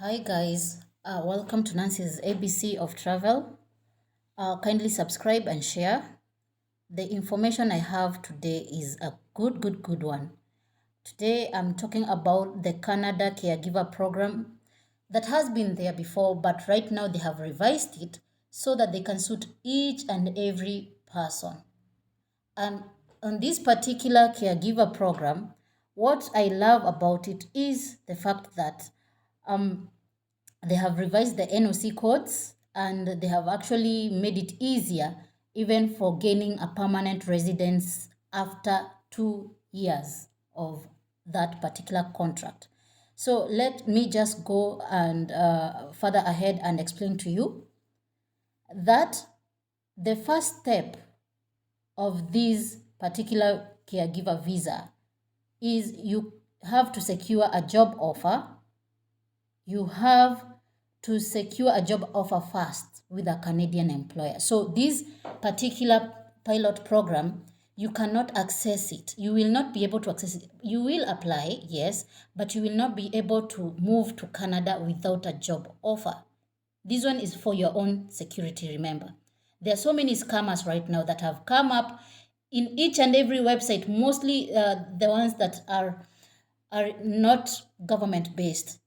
Hi guys, welcome to Nancy's ABC of Travel. Kindly subscribe and share. The information I have today is a good one. Today I'm talking about the Canada Caregiver Program that has been there before, but right now they have revised it so that they can suit each and every person. And on this particular caregiver program, what I love about it is the fact that they have revised the NOC codes and they have actually made it easier even for gaining a permanent residence after 2 years of that particular contract. So let me just go and further ahead and explain to you that the first step of this particular caregiver visa is you have to secure a job offer. You have to secure a job offer first with a Canadian employer. So this particular pilot program, you cannot access it. You will not be able to access it. You will apply, yes, but you will not be able to move to Canada without a job offer. This one is for your own security, remember. There are so many scammers right now that have come up in each and every website, mostly the ones that are not government based.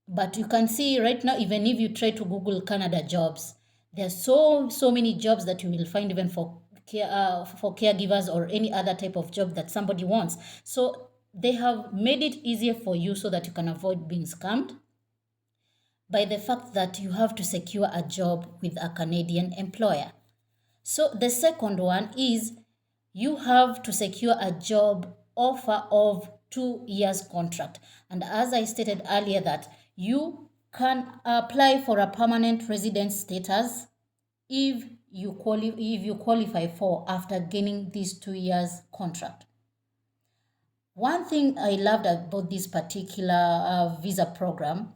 But you can see right now, even if you try to Google Canada jobs, there are so many jobs that you will find even for caregivers or any other type of job that somebody wants. So they have made it easier for you so that you can avoid being scammed by the fact that you have to secure a job with a Canadian employer. So the second one is you have to secure a job offer of 2 years contract. And as I stated earlier that you can apply for a permanent residence status if you qualify for after gaining this 2 years contract. One thing I loved about this particular visa program,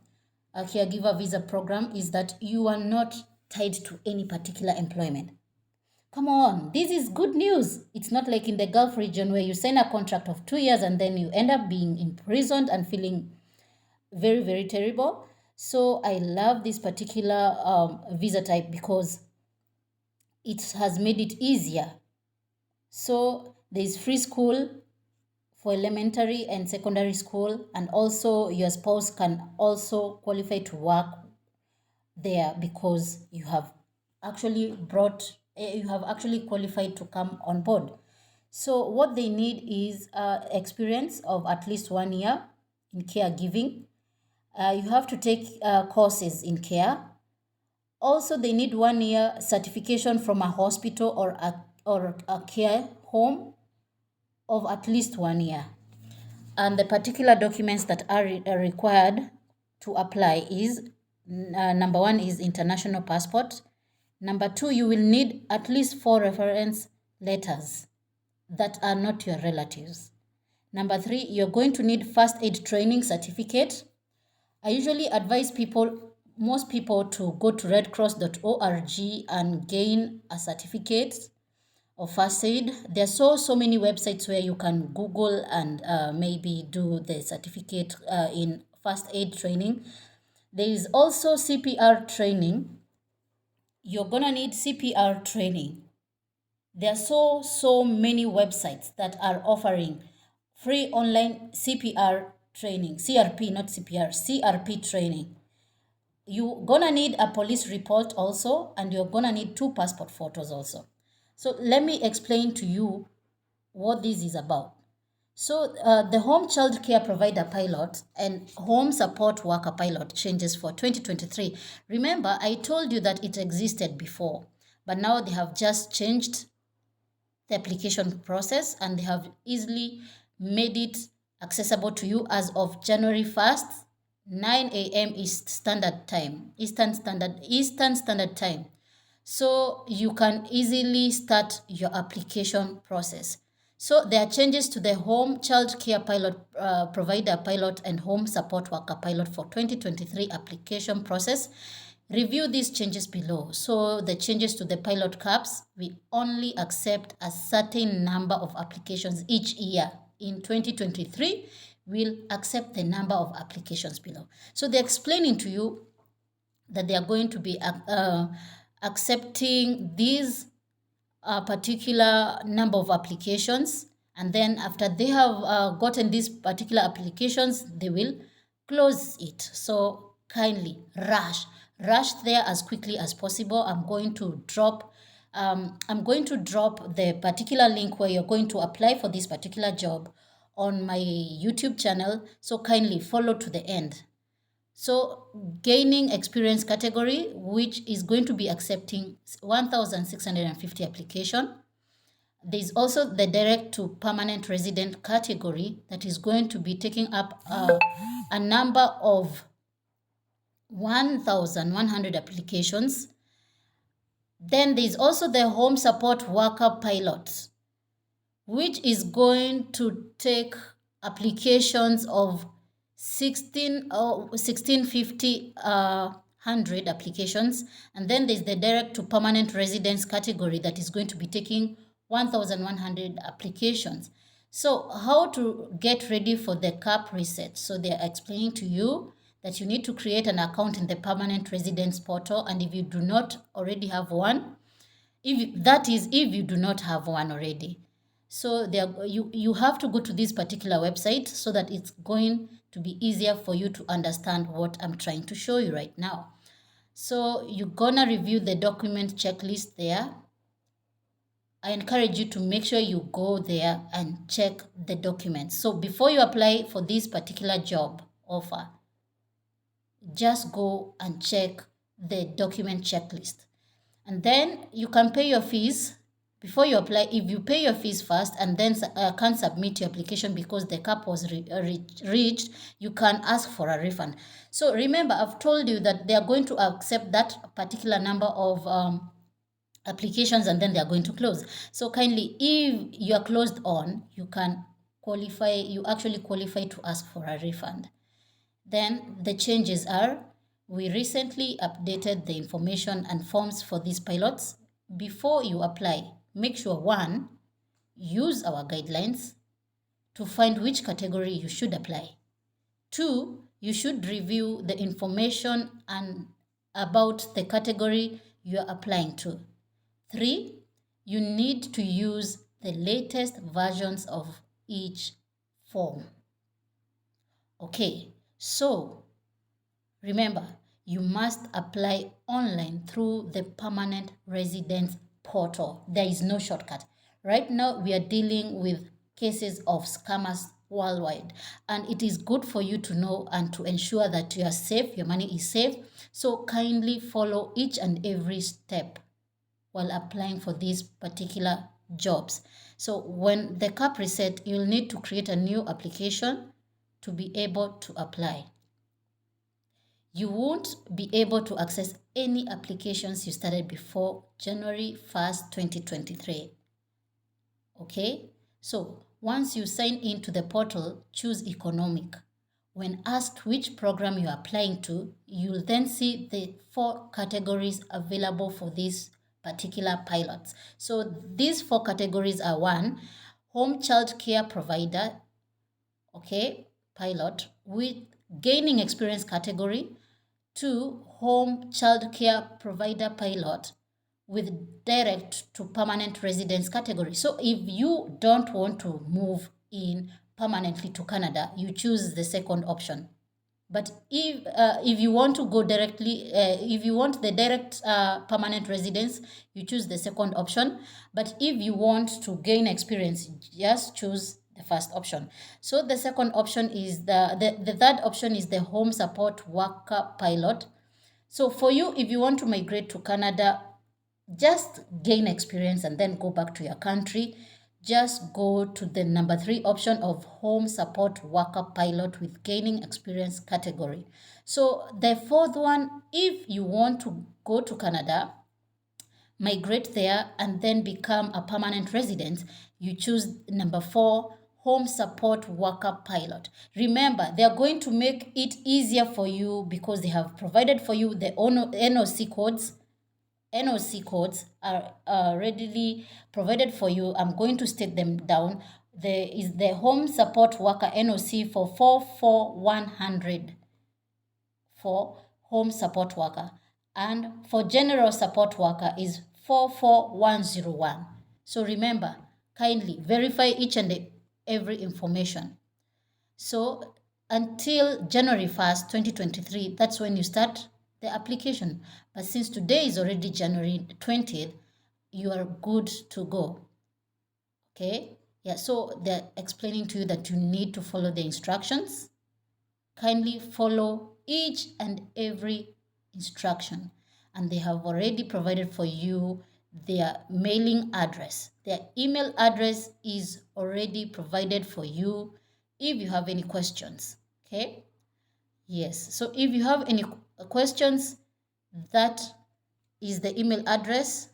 a caregiver visa program, is that you are not tied to any particular employment. Come on, this is good news. It's not like in the Gulf region where you sign a contract of 2 years and then you end up being imprisoned and feeling very terrible. So I love this particular visa type because it has made it easier. So there's free school for elementary and secondary school, and also your spouse can also qualify to work there because you have actually qualified to come on board. So what they need is experience of at least 1 year in caregiving. You have to take courses in care. Also, they need 1 year certification from a hospital or a care home of at least 1 year. And the particular documents that are required to apply is number one is international passport. Number two, you will need at least 4 reference letters that are not your relatives. Number three, you're going to need first aid training certificate. I usually advise most people to go to redcross.org and gain a certificate of first aid. There are so many websites where you can Google and maybe do the certificate in first aid training. There is also CPR training. You're gonna need CPR training. There are so many websites that are offering free online CPR training, CRP, not CPR, CRP training. You're gonna need a police report also, and you're gonna need 2 passport photos also. So let me explain to you what this is about. So the home child care provider pilot and home support worker pilot changes for 2023. Remember, I told you that it existed before, but now they have just changed the application process and they have easily made it accessible to you as of January 1st, 9 a.m. Eastern Standard Time. So you can easily start your application process. So there are changes to the home child care pilot provider pilot and home support worker pilot for 2023 application process. Review these changes below. So the changes to the pilot caps, we only accept a certain number of applications each year. In 2023, will accept the number of applications below. So they're explaining to you that they are going to be accepting these particular number of applications, and then after they have gotten these particular applications, they will close it. So kindly rush there as quickly as possible. I'm going to drop the particular link where you're going to apply for this particular job on my YouTube channel, so kindly follow to the end. So gaining experience category, which is going to be accepting 1,650 application. There's also the direct to permanent resident category that is going to be taking up a number of 1,100 applications. Then there's also the home support worker pilot, which is going to take applications of 1,650 100 applications. And then there's the direct to permanent residence category that is going to be taking 1,100 applications. So how to get ready for the cap reset? So they're explaining to you that you need to create an account in the permanent residence portal, and if you do not already have one, if you do not have one already, so you have to go to this particular website so that it's going to be easier for you to understand what I'm trying to show you right now. So you're gonna review the document checklist there. I encourage you to make sure you go there and check the documents. So before you apply for this particular job offer, just go and check the document checklist. And then you can pay your fees before you apply. If you pay your fees first and then can't submit your application because the cap was reached, you can ask for a refund. So remember, I've told you that they are going to accept that particular number of applications and then they are going to close. So kindly, if you are closed on, you actually qualify to ask for a refund. Then the changes are, we recently updated the information and forms for these pilots. Before you apply, make sure 1, use our guidelines to find which category you should apply. 2, you should review the information and about the category you are applying to. 3, you need to use the latest versions of each form. Okay, so remember, you must apply online through the permanent residence portal. There is no shortcut. Right now, we are dealing with cases of scammers worldwide, and it is good for you to know and to ensure that you are safe, your money is safe. So kindly follow each and every step while applying for these particular jobs. So when the cap reset, you'll need to create a new application to be able to apply. You won't be able to access any applications you started before January 1st, 2023. Okay, so once you sign into the portal, choose economic. When asked which program you are applying to, you'll then see the 4 categories available for these particular pilots. So these 4 categories are: 1, home child care provider, okay, pilot with gaining experience category. 2, home child care provider pilot with direct to permanent residence category. So if you don't want to move in permanently to Canada, you choose the second option. But if you want to go directly, if you want the direct permanent residence, you choose the second option. But if you want to gain experience, just choose the first option. So the second option is the third option is the home support worker pilot. So for you, if you want to migrate to Canada, just gain experience and then go back to your country, just go to the number 3 option of home support worker pilot with gaining experience category. So the fourth one, if you want to go to Canada, migrate there and then become a permanent resident, you choose number 4, home support worker pilot. Remember, they are going to make it easier for you because they have provided for you the NOC codes. NOC codes are readily provided for you. I'm going to state them down. there is the home support worker NOC for 44100 for home support worker, and for general support worker is 44101. So remember, kindly verify each and every information. So until January 1st, 2023, that's when you start the application. But since today is already January 20th, you are good to go. Okay? Yeah, so they're explaining to you that you need to follow the instructions. Kindly follow each and every instruction. And they have already provided for you their mailing address. Their email address is already provided for you if you have any questions. Okay? Yes. So if you have any questions, that is the email address.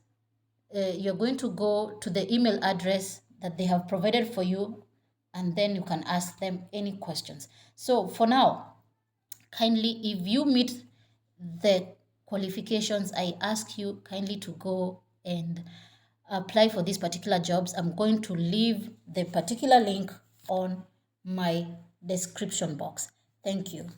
You're going to go to the email address that they have provided for you, and then you can ask them any questions. So for now, kindly, if you meet the qualifications, I ask you kindly to go and apply for these particular jobs. I'm going to leave the particular link on my description box. Thank you.